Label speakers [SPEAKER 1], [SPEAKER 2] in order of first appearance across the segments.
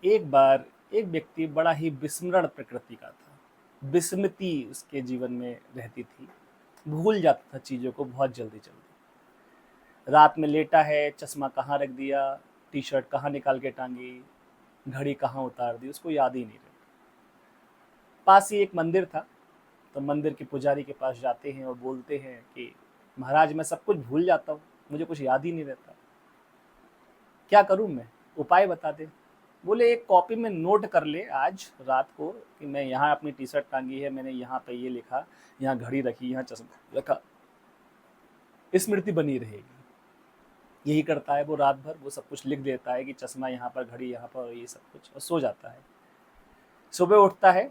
[SPEAKER 1] एक बार एक व्यक्ति बड़ा ही विस्मरण प्रकृति का था। विस्मृति उसके जीवन में रहती थी। भूल जाता था चीज़ों को बहुत जल्दी-जल्दी। रात में लेटा है, चश्मा कहाँ रख दिया, टी-शर्ट कहाँ निकाल के टाँगी, घड़ी कहाँ उतार दी, उसको याद ही नहीं रहता। पास ही एक मंदिर था, तो मंदिर के पुजारी के पास जाते हैं और बोलते हैं कि महाराज मैं सब कुछ भूल जाता हूँ, मुझे कुछ याद ही नहीं रहता। क्या करूँ मैं? उपाय बता दे। बोले एक कॉपी में नोट कर ले आज रात को कि मैं यहाँ अपनी टी शर्ट टांगी है, मैंने यहाँ पे ये लिखा, यहाँ घड़ी रखी, यहाँ चश्मा रखा, स्मृति बनी रहेगी। यही करता है वो रात भर, वो सब कुछ लिख देता है कि चश्मा यहाँ पर, घड़ी यहाँ पर, और ये सब कुछ, और सो जाता है। सुबह उठता है,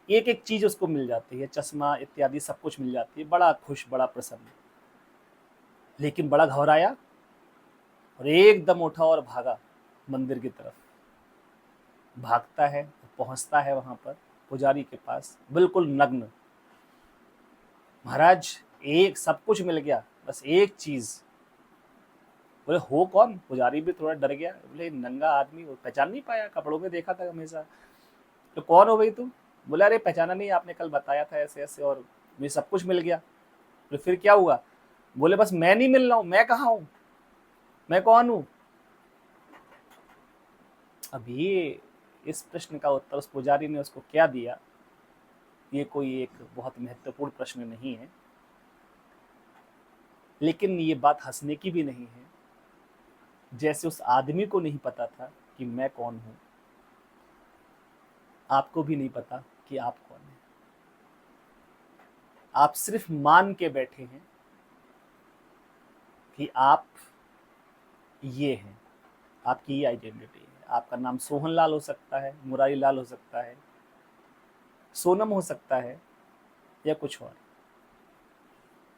[SPEAKER 1] एक एक चीज उसको मिल जाती है, चश्मा इत्यादि सब कुछ मिल जाती है, बड़ा खुश, बड़ा प्रसन्न। लेकिन बड़ा घबराया और एकदम उठा और भागा मंदिर की तरफ। भागता है, पहुंचता है वहां पर पुजारी के पास, बिल्कुल नग्न। महाराज एक सब कुछ मिल गया, बस एक चीज। बोले हो कौन? पुजारी भी थोड़ा डर गया। बोले नंगा आदमी, वो पहचान नहीं पाया, कपड़ों में देखा था हमेशा। तो कौन हो भाई तुम? बोला अरे पहचाना नहीं, आपने कल बताया था ऐसे ऐसे और मुझे सब कुछ मिल गया। बोले फिर क्या हुआ? बोले बस मैं नहीं मिल रहा हूं, मैं कहाँ हूं, मैं कौन हूं? अब ये इस प्रश्न का उत्तर उस पुजारी ने उसको क्या दिया, ये कोई एक बहुत महत्वपूर्ण प्रश्न नहीं है, लेकिन ये बात हंसने की भी नहीं है। जैसे उस आदमी को नहीं पता था कि मैं कौन हूं, आपको भी नहीं पता कि आप कौन हैं। आप सिर्फ मान के बैठे हैं कि आप ये हैं, आपकी ये आइडेंटिटी है। आपका नाम सोहन लाल हो सकता है, मुरारी लाल हो सकता है, सोनम हो सकता है, या कुछ और।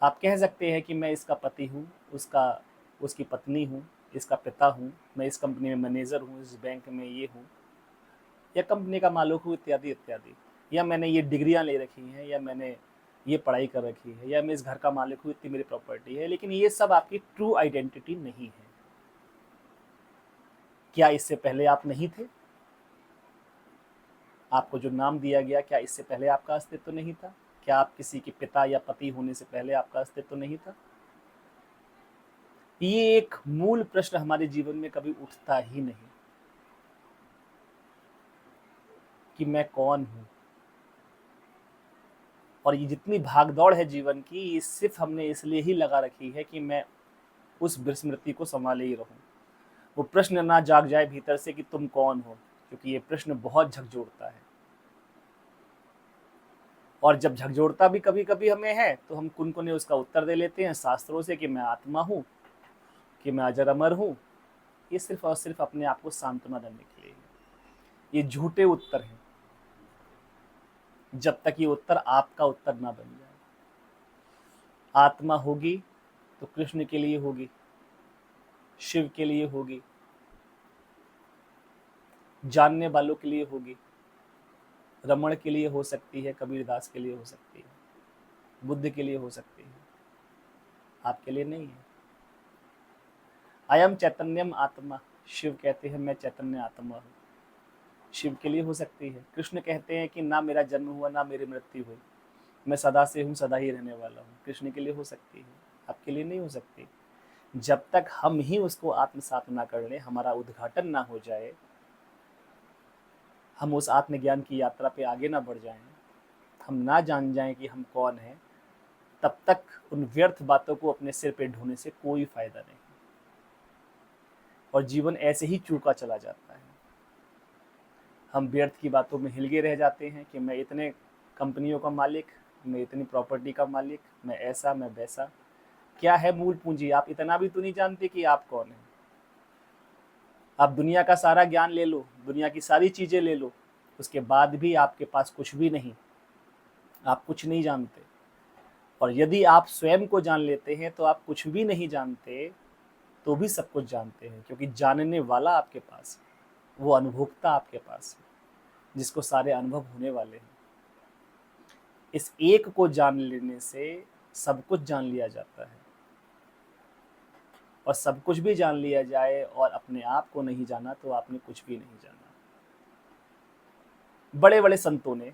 [SPEAKER 1] आप कह सकते हैं कि मैं इसका पति हूँ, उसका उसकी पत्नी हूँ, इसका पिता हूँ, मैं इस कंपनी में मैनेजर हूँ, इस बैंक में ये हूँ, या कंपनी का मालिक हूँ, इत्यादि इत्यादि। या मैंने ये डिग्रियाँ ले रखी हैं, या मैंने ये पढ़ाई कर रखी है, या मैं इस घर का मालिक हूँ, इतनी मेरी प्रॉपर्टी है। लेकिन ये सब आपकी ट्रू आइडेंटिटी नहीं है। क्या इससे पहले आप नहीं थे? आपको जो नाम दिया गया, क्या इससे पहले आपका अस्तित्व नहीं था? क्या आप किसी के पिता या पति होने से पहले आपका अस्तित्व नहीं था? ये एक मूल प्रश्न हमारे जीवन में कभी उठता ही नहीं कि मैं कौन हूं। और ये जितनी भागदौड़ है जीवन की, ये सिर्फ हमने इसलिए ही लगा रखी है कि मैं उस विस्मृति को संभाले ही रहूं, वो प्रश्न ना जाग जाए भीतर से कि तुम कौन हो, क्योंकि ये प्रश्न बहुत झकझोरता है। और जब झकझोरता भी कभी कभी हमें है, तो हम कुनकुने उसका उत्तर दे लेते हैं शास्त्रों से कि मैं आत्मा हूं, कि मैं अजर अमर हूं। ये सिर्फ और सिर्फ अपने आप को सांत्वना देने के लिए है। ये झूठे उत्तर हैं, जब तक ये उत्तर आपका उत्तर ना बन जाए। आत्मा होगी तो कृष्ण के लिए होगी, शिव के लिए होगी, जानने वालों के लिए होगी, रमण के लिए हो सकती है, कबीरदास के लिए हो सकती है, बुद्ध के लिए हो सकती है, आपके लिए नहीं है। अयम चैतन्यम आत्मा, शिव कहते हैं मैं चैतन्य आत्मा हूँ, शिव के लिए हो सकती है। कृष्ण कहते हैं कि ना मेरा जन्म हुआ ना मेरी मृत्यु हुई, मैं सदा से हूँ, सदा ही रहने वाला हूँ, कृष्ण के लिए हो सकती है, आपके लिए नहीं हो सकती। जब तक हम ही उसको आत्मसात ना कर लें, हमारा उद्घाटन ना हो जाए, हम उस आत्मज्ञान की यात्रा पे आगे ना बढ़ जाएं, हम ना जान जाएं कि हम कौन हैं, तब तक उन व्यर्थ बातों को अपने सिर पे ढोने से कोई फायदा नहीं, और जीवन ऐसे ही चूका चला जाता है। हम व्यर्थ की बातों में हिलके रह जाते हैं कि मैं इतने कंपनियों का मालिक, मैं इतनी प्रॉपर्टी का मालिक, मैं ऐसा, मैं वैसा। क्या है मूल पूंजी? आप इतना भी तो नहीं जानते कि आप कौन हैं। आप दुनिया का सारा ज्ञान ले लो, दुनिया की सारी चीजें ले लो, उसके बाद भी आपके पास कुछ भी नहीं, आप कुछ नहीं जानते। और यदि आप स्वयं को जान लेते हैं तो आप कुछ भी नहीं जानते, तो भी सब कुछ जानते हैं, क्योंकि जानने वाला आपके पास है, वो अनुभोक्ता आपके पास है, जिसको सारे अनुभव होने वाले हैं। इस एक को जान लेने से सब कुछ जान लिया जाता है। और सब कुछ भी जान लिया जाए और अपने आप को नहीं जाना, तो आपने कुछ भी नहीं जाना। बड़े बड़े संतों ने,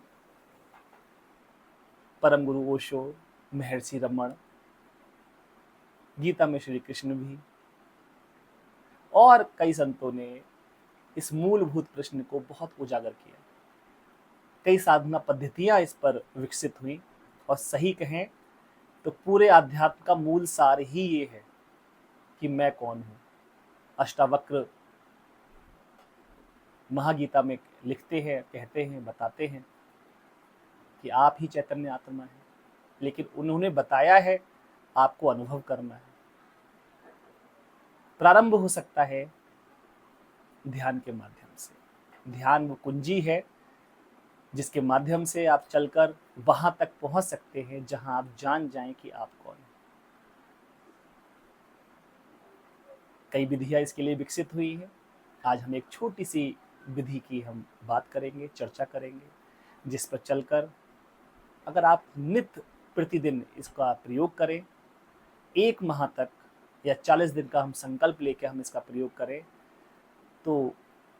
[SPEAKER 1] परम गुरु ओशो, महर्षि रमण, गीता में श्री कृष्ण भी, और कई संतों ने इस मूलभूत प्रश्न को बहुत उजागर किया। कई साधना पद्धतियां इस पर विकसित हुई, और सही कहें तो पूरे अध्यात्म का मूल सार ही ये है कि मैं कौन हूं। अष्टावक्र महागीता में लिखते हैं, कहते हैं, बताते हैं कि आप ही चैतन्य आत्मा है, लेकिन उन्होंने बताया है आपको अनुभव करना है। प्रारंभ हो सकता है ध्यान के माध्यम से। ध्यान वो कुंजी है जिसके माध्यम से आप चलकर वहां तक पहुंच सकते हैं जहां आप जान जाएं कि आप कौन हैं। कई विधियां इसके लिए विकसित हुई हैं। आज हम एक छोटी सी विधि की हम बात करेंगे, चर्चा करेंगे, जिस पर चलकर अगर आप नित्य प्रतिदिन इसका प्रयोग करें, 1 माह तक या 40 दिन का हम संकल्प लेकर हम इसका प्रयोग करें, तो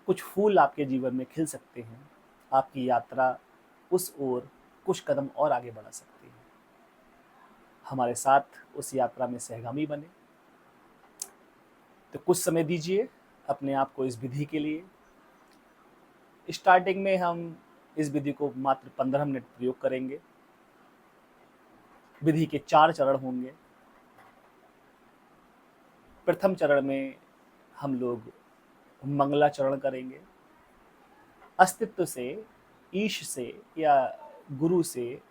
[SPEAKER 1] कुछ फूल आपके जीवन में खिल सकते हैं। आपकी यात्रा उस ओर कुछ कदम और आगे बढ़ा सकती है। हमारे साथ उस यात्रा में सहगामी बने। तो कुछ समय दीजिए अपने आप को इस विधि के लिए। स्टार्टिंग में हम इस विधि को मात्र 15 मिनट प्रयोग करेंगे। विधि के 4 चरण होंगे। प्रथम चरण में हम लोग मंगलाचरण करेंगे। अस्तित्व से, ईश से या गुरु से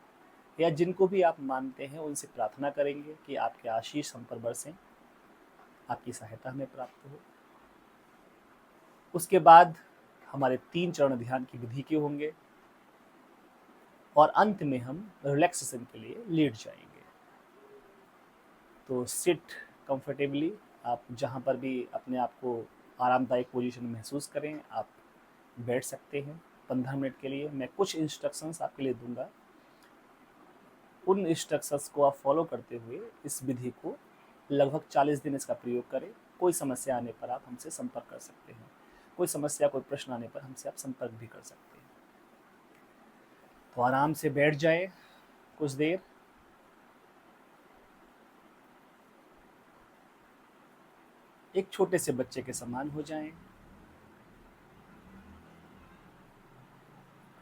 [SPEAKER 1] या जिनको भी आप मानते हैं उनसे प्रार्थना करेंगे कि आपके आशीष हम पर बरसें, आपकी सहायता हमें प्राप्त हो। उसके बाद हमारे 3 चरण ध्यान की विधि के होंगे, और अंत में हम रिलैक्सेशन के लिए लेट जाएंगे। तो सिट कंफर्टेबली, आप जहाँ पर भी अपने आप को आरामदायक पोजीशन महसूस करें, आप बैठ सकते हैं 15 मिनट के लिए। मैं कुछ इंस्ट्रक्शंस आपके लिए दूंगा, उन इंस्ट्रक्शंस को आप फॉलो करते हुए इस विधि को लगभग 40 दिन इसका प्रयोग करें। कोई समस्या आने पर आप हमसे संपर्क कर सकते हैं। कोई समस्या, कोई प्रश्न आने पर हमसे आप संपर्क भी कर सकते हैं। तो आराम से बैठ जाए कुछ देर। एक छोटे से बच्चे के समान हो जाएं।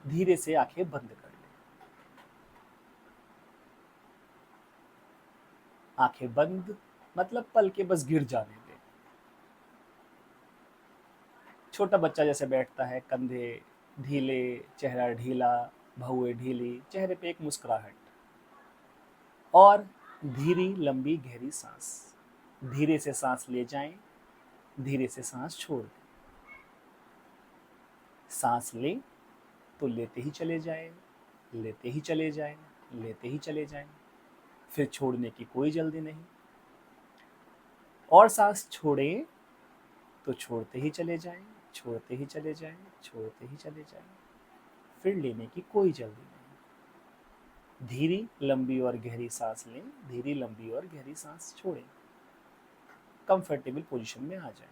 [SPEAKER 1] धीरे से आंखें बंद कर लें। आंखें बंद मतलब पल के बस गिर जाने दें। छोटा बच्चा जैसे बैठता है, कंधे ढीले, चेहरा ढीला, भौएं ढीली, चेहरे पे एक मुस्कुराहट, और धीरी लंबी गहरी सांस। धीरे से सांस ले जाएं, धीरे से सांस छोड़ दें। सांस लें तो लेते ही चले जाएं, लेते ही चले जाएं, लेते ही चले जाएं। फिर छोड़ने की कोई जल्दी नहीं। और सांस छोड़ें तो छोड़ते ही चले जाएं, छोड़ते ही चले जाएं, छोड़ते ही चले जाएं। फिर लेने की कोई जल्दी नहीं। धीरी लंबी और गहरी सांस लें, धीरी लंबी और गहरी सांस छोड़ें। कंफर्टेबल पोजीशन में आ जाएं।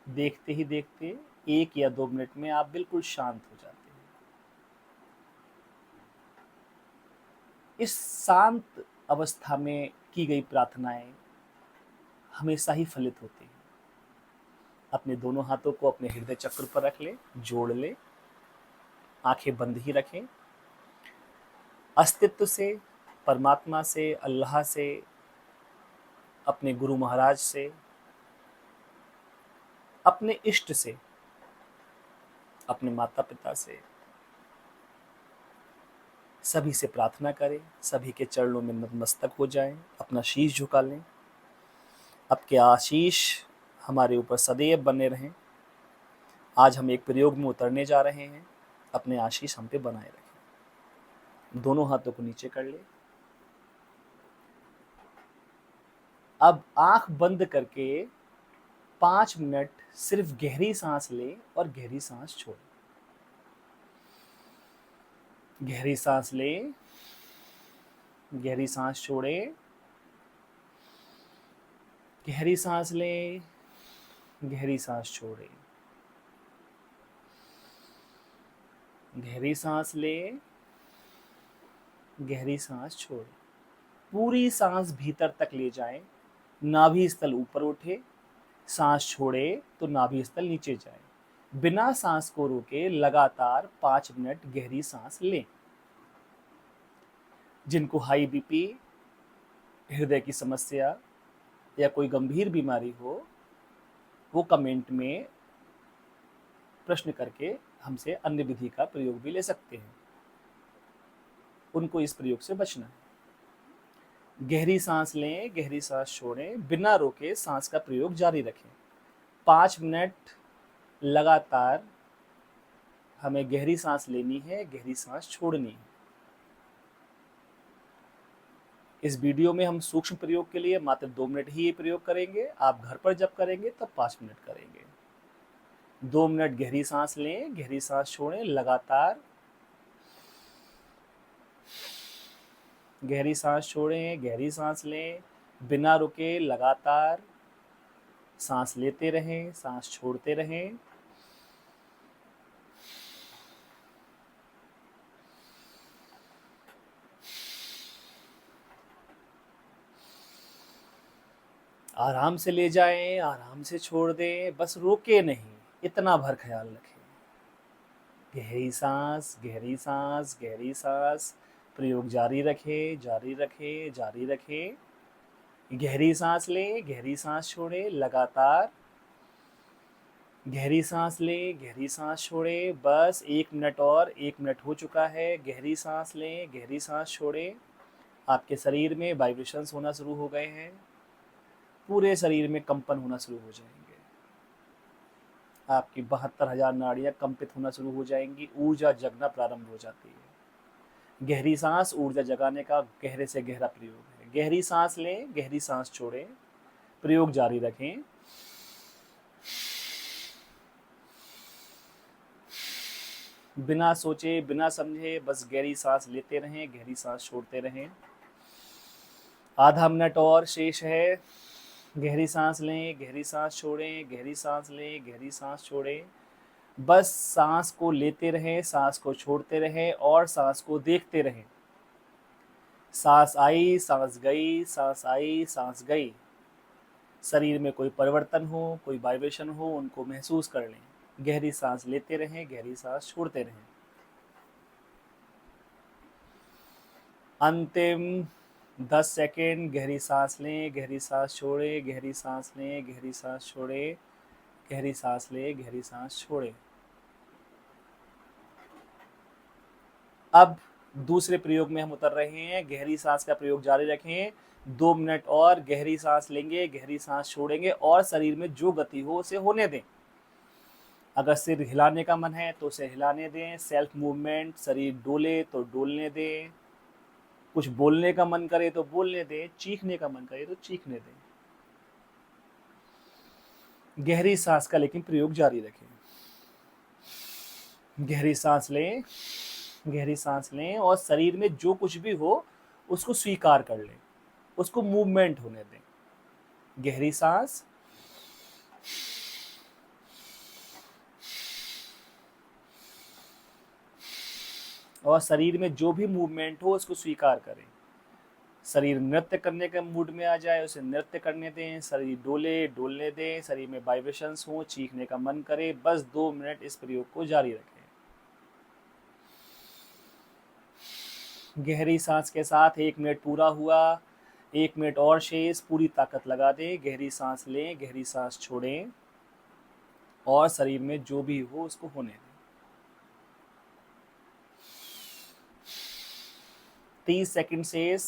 [SPEAKER 1] देखते ही देखते 1 या 2 मिनट में आप बिल्कुल शांत हो जाते हैं। इस शांत अवस्था में की गई प्रार्थनाएं हमेशा ही फलित होती हैं। अपने दोनों हाथों को अपने हृदय चक्र पर रख लें, जोड़ लें, आंखें बंद ही रखें। अस्तित्व से, परमात्मा से, अल्लाह से, अपने गुरु महाराज से, अपने इष्ट से, अपने माता पिता से, सभी से प्रार्थना करें। सभी के चरणों में नतमस्तक हो जाएं, अपना शीश झुका लें। आपके आशीष हमारे ऊपर सदैव बने रहें। आज हम एक प्रयोग में उतरने जा रहे हैं। अपने आशीष हम पे बनाए रखें। दोनों हाथों को नीचे कर ले। अब आंख बंद करके 5 मिनट सिर्फ गहरी सांस ले और गहरी सांस छोड़े। गहरी सांस ले, गहरी सांस छोड़े, गहरी सांस लें, गहरी सांस छोड़ें, गहरी सांस लें, गहरी सांस छोड़ें। पूरी सांस भीतर तक ले जाएं, नाभि स्थल ऊपर उठे, सांस छोड़े तो नाभि स्थल नीचे जाए। बिना सांस को रोके लगातार 5 मिनट गहरी सांस लें। जिनको हाई बीपी, हृदय की समस्या या कोई गंभीर बीमारी हो, वो कमेंट में प्रश्न करके हमसे अन्य विधि का प्रयोग भी ले सकते हैं। उनको इस प्रयोग से बचना है। गहरी सांस लें, गहरी सांस छोड़ें, बिना रोके सांस का प्रयोग जारी रखें। 5 मिनट लगातार हमें गहरी सांस लेनी है, गहरी सांस छोड़नी है। इस वीडियो में हम सूक्ष्म प्रयोग के लिए मात्र 2 मिनट ही ये प्रयोग करेंगे। आप घर पर जब करेंगे तब 5 मिनट करेंगे। 2 मिनट गहरी सांस लें, गहरी सांस छोड़ें, लगातार गहरी सांस छोड़ें, गहरी सांस लें, बिना रुके लगातार सांस लेते रहें, सांस छोड़ते रहें। आराम से ले जाएं, आराम से छोड़ दें, बस रोके नहीं, इतना भर ख्याल रखें। गहरी सांस, गहरी सांस, गहरी सांस। प्रयोग जारी रखें, जारी रखें, जारी रखें। गहरी सांस लें, गहरी सांस छोड़ें, लगातार गहरी सांस लें, गहरी सांस छोड़ें। बस 1 मिनट और, 1 मिनट हो चुका है। गहरी सांस लें, गहरी सांस छोड़ें। आपके शरीर में वाइब्रेशंस होना शुरू हो गए हैं। पूरे शरीर में कंपन होना शुरू हो जाएंगे। आपकी 72,000 नाड़ियाँ कंपित होना शुरू हो जाएंगी। ऊर्जा जगना प्रारंभ हो जाती है। गहरी सांस ऊर्जा जगाने का गहरे से गहरा प्रयोग है। गहरी सांस लें, गहरी सांस छोड़ें, प्रयोग जारी रखें। बिना सोचे, बिना समझे बस गहरी सांस लेते रहें, गहरी सांस छोड़ते रहें। आधा मिनट और शेष है। गहरी सांस लें, गहरी सांस छोड़ें, गहरी सांस लें, गहरी सांस छोड़ें। बस सांस को लेते रहें, सांस को छोड़ते रहें और सांस को देखते रहें। सांस आई, सांस गई, सांस आई, सांस गई। शरीर में कोई परिवर्तन हो, कोई वाइब्रेशन हो, उनको महसूस कर लें। गहरी सांस लेते रहें, गहरी सांस छोड़ते रहें। अंतिम 10 सेकेंड। गहरी सांस लें, गहरी सांस छोड़ें, गहरी सांस लें, गहरी सांस छोड़ें, गहरी सांस लें, गहरी सांस छोड़ें। अब दूसरे प्रयोग में हम उतर रहे हैं। गहरी सांस का प्रयोग जारी रखें। 2 मिनट और गहरी सांस लेंगे, गहरी सांस छोड़ेंगे और शरीर में जो गति हो उसे होने दें। अगर सिर हिलाने का मन है तो उसे हिलाने दें। सेल्फ मूवमेंट, शरीर डोले तो डोलने दें। कुछ बोलने का मन करे तो बोलने दें, चीखने का मन करे तो चीखने दें। गहरी सांस का लेकिन प्रयोग जारी रखें। गहरी सांस लें, गहरी सांस लें और शरीर में जो कुछ भी हो उसको स्वीकार कर लें, उसको मूवमेंट होने दें। गहरी सांस, और शरीर में जो भी मूवमेंट हो उसको स्वीकार करें। शरीर नृत्य करने के मूड में आ जाए उसे नृत्य करने दें। शरीर डोले डोलने दें। शरीर में वाइब्रेशंस हो, चीखने का मन करे, बस 2 मिनट इस प्रयोग को जारी रखें। गहरी सांस के साथ 1 मिनट पूरा हुआ। 1 मिनट और शेष, पूरी ताकत लगा दें। गहरी सांस लें, गहरी सांस छोड़ें और शरीर में जो भी हो उसको होने दें। 30 सेकंड शेष।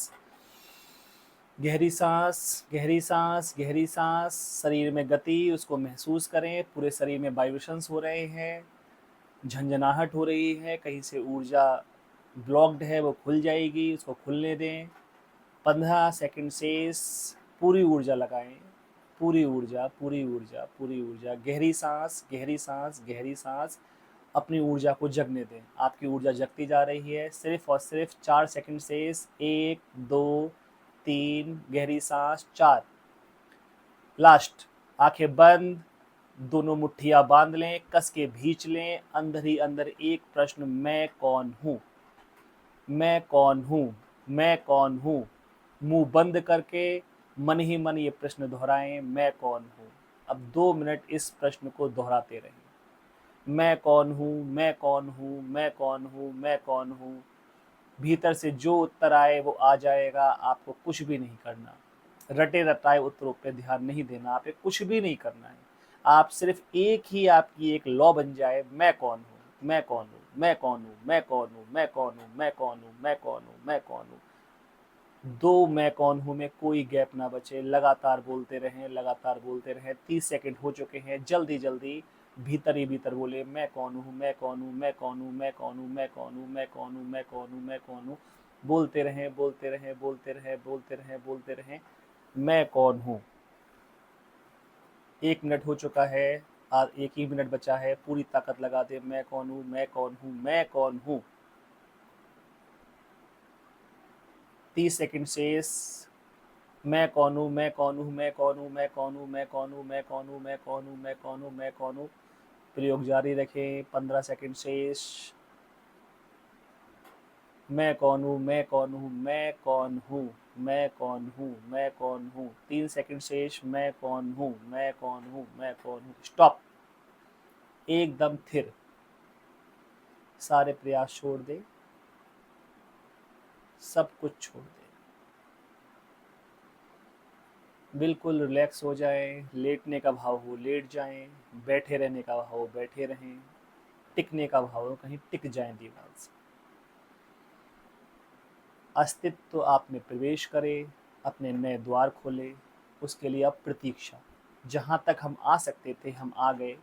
[SPEAKER 1] गहरी सांस, गहरी सांस, गहरी सांस। शरीर में गति उसको महसूस करें। पूरे शरीर में वाइब्रेशंस हो रहे हैं, झंझनाहट हो रही है, कहीं से ऊर्जा ब्लॉक्ड है वो खुल जाएगी, उसको खुलने दें। 15 सेकंड शेष। पूरी ऊर्जा लगाएं, पूरी ऊर्जा, पूरी ऊर्जा, पूरी ऊर्जा। गहरी सांस, गहरी सांस, गहरी सांस। अपनी ऊर्जा को जगने दें। आपकी ऊर्जा जगती जा रही है। सिर्फ और सिर्फ 4 सेकंड शेष। 1, 2, 3, गहरी सांस, 4। लास्ट, आंखें बंद, दोनों मुट्ठियां बांध लें, कस के भींच लें, अंदर ही अंदर एक प्रश्न, मैं कौन हूं, मैं कौन हूं, मैं कौन हूं। मुंह बंद करके मन ही मन ये प्रश्न दोहराएं, मैं कौन हूं। अब 2 मिनट इस प्रश्न को दोहराते रहें, मैं कौन हूं, मैं कौन हूं, मैं कौन हूं, मैं कौन हूं। भीतर से जो उत्तर आए वो आ जाएगा, आपको कुछ भी नहीं करना। रटे रटाए उत्तरों पे ध्यान नहीं देना, आपको कुछ भी नहीं करना है। आप सिर्फ एक ही आपकी एक लॉ बन जाए, मैं कौन हूँ, मैं कौन हूँ, मैं कौन हूँ, मैं कौन हूँ, मैं कौन हूँ, मैं कौन हूँ, मैं कौन हूँ, मैं कौन हूँ। दो मैं कौन हूँ में कोई गैप ना बचे, लगातार बोलते रहें, लगातार बोलते रहें। 30 सेकंड हो चुके हैं, जल्दी जल्दी भीतर ही भीतर बोले, मैं कौन हूँ, मैं कौन हूँ, मैं कौन हूँ, मैं कौन हूँ, मैं कौन हूँ, मैं कौन हूँ, मैं कौन हूँ, मैं कौन हूँ। बोलते रहें, बोलते रहें, बोलते रहें, बोलते रहें, बोलते रहें, मैं कौन हूँ। 1 मिनट हो चुका है, और 1 ही मिनट बचा है, पूरी ताकत लगा दे, मैं कौन हूँ, मैं कौन हूँ, मैं कौन हूँ। 30 सेकंड शेष। मैं कौन हूँ, मैं कौन हूँ, मैं कौन हूँ, मैं कौन हूँ, मैं कौन हूँ, मैं कौन हूँ, मैं कौन हूँ, मैं कौन हूँ, मैं कौन हूँ। प्रयोग जारी रखें, 15 सेकंड शेष। मैं कौन हूँ, मैं कौन हूँ, मैं कौन हूँ, मैं कौन हूँ, मैं कौन हूँ। 3 सेकंड शेष, मैं कौन हूँ, मैं कौन हूँ, मैं कौन हूँ। स्टॉप, एकदम थिर। सारे प्रयास छोड़ दे, सब कुछ छोड़ दे, बिल्कुल रिलैक्स हो जाएं। लेटने का भाव हो लेट जाएं, बैठे रहने का भाव हो बैठे रहें, टिकने का भाव हो कहीं टिक जाएं दीवार से। अस्तित्व आप में प्रवेश करे, अपने नए द्वार खोले, उसके लिए अब प्रतीक्षा। जहाँ तक हम आ सकते थे हम आ गए,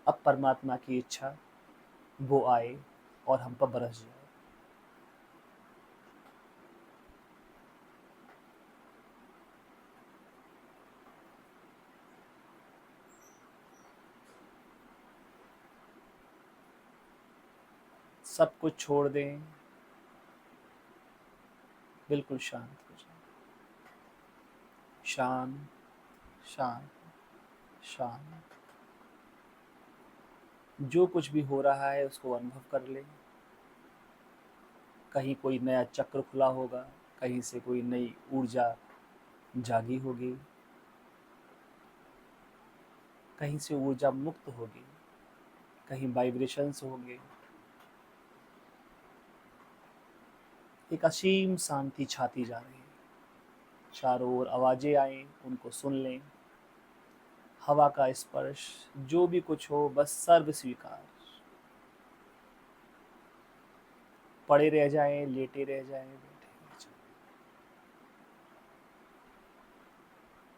[SPEAKER 1] अब परमात्मा की इच्छा वो आए और हम पर बरस जाए। सब कुछ छोड़ दें, बिल्कुल शांत हो जाए। शांत, शांत, शांत। जो कुछ भी हो रहा है उसको अनुभव कर लें। कहीं कोई नया चक्र खुला होगा, कहीं से कोई नई ऊर्जा जागी होगी, कहीं से ऊर्जा मुक्त होगी, कहीं वाइब्रेशंस होंगे। एक असीम शांति छाती जा रही है, चारों ओर आवाजें आए उनको सुन लें। हवा का स्पर्श, जो भी कुछ हो बस सर्व स्वीकार। पड़े रह जाएं, लेटे रह जाएं, बैठे रह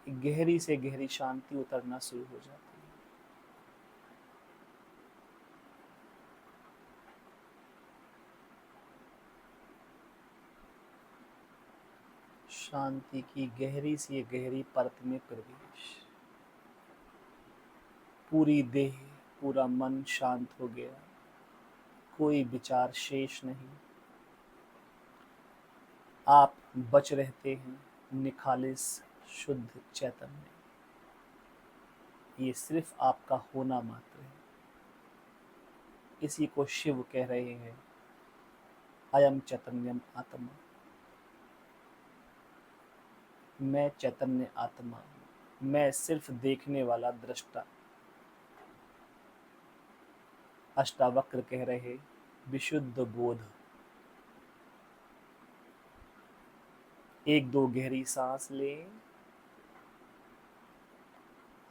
[SPEAKER 1] जाएं। गहरी से गहरी शांति उतरना शुरू हो जाती है। शांति की गहरी से गहरी परत में प्रवेश। पूरी देह, पूरा मन शांत हो गया, कोई विचार शेष नहीं। आप बच रहते हैं निखालिस शुद्ध चैतन्य। ये सिर्फ आपका होना मात्र है। इसी को शिव कह रहे हैं, अयम चैतन्यम आत्मा। मैं चैतन्य आत्मा हूँ, मैं सिर्फ देखने वाला दृष्टा। अष्टावक्र कह रहे, विशुद्ध बोध। एक दो गहरी सांस लें,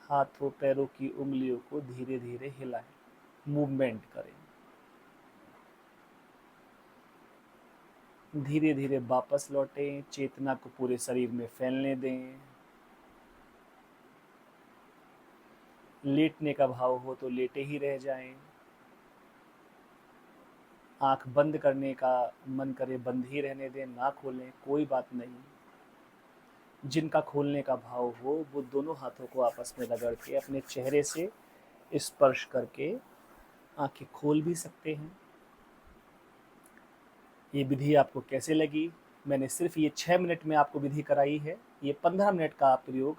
[SPEAKER 1] हाथों पैरों की उंगलियों को धीरे धीरे हिलाएं, मूवमेंट करें। धीरे धीरे वापस लौटें, चेतना को पूरे शरीर में फैलने दें। लेटने का भाव हो तो लेटे ही रह जाएं। आंख बंद करने का मन करे बंद ही रहने दें, ना खोलें, कोई बात नहीं। जिनका खोलने का भाव हो वो दोनों हाथों को आपस में रगड़ के अपने चेहरे से स्पर्श करके आंखें खोल भी सकते हैं। ये विधि आपको कैसे लगी? मैंने सिर्फ ये 6 मिनट में आपको विधि कराई है। ये 15 मिनट का आप प्रयोग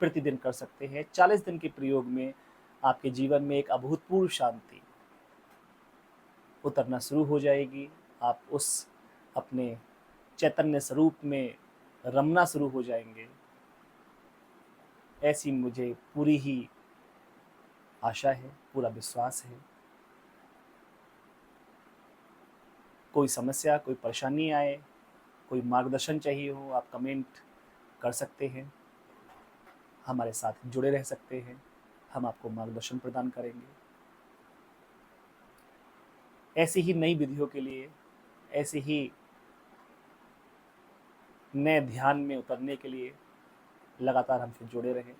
[SPEAKER 1] प्रतिदिन कर सकते हैं। 40 दिन के प्रयोग में आपके जीवन में एक अभूतपूर्व शांति उतरना शुरू हो जाएगी। आप उस अपने चैतन्य स्वरूप में रमना शुरू हो जाएंगे। ऐसी मुझे पूरी ही आशा है, पूरा विश्वास है। कोई समस्या, कोई परेशानी आए, कोई मार्गदर्शन चाहिए हो, आप कमेंट कर सकते हैं, हमारे साथ जुड़े रह सकते हैं, हम आपको मार्गदर्शन प्रदान करेंगे। ऐसी ही नई विधियों के लिए, ऐसे ही नए ध्यान में उतरने के लिए लगातार हमसे जुड़े रहें।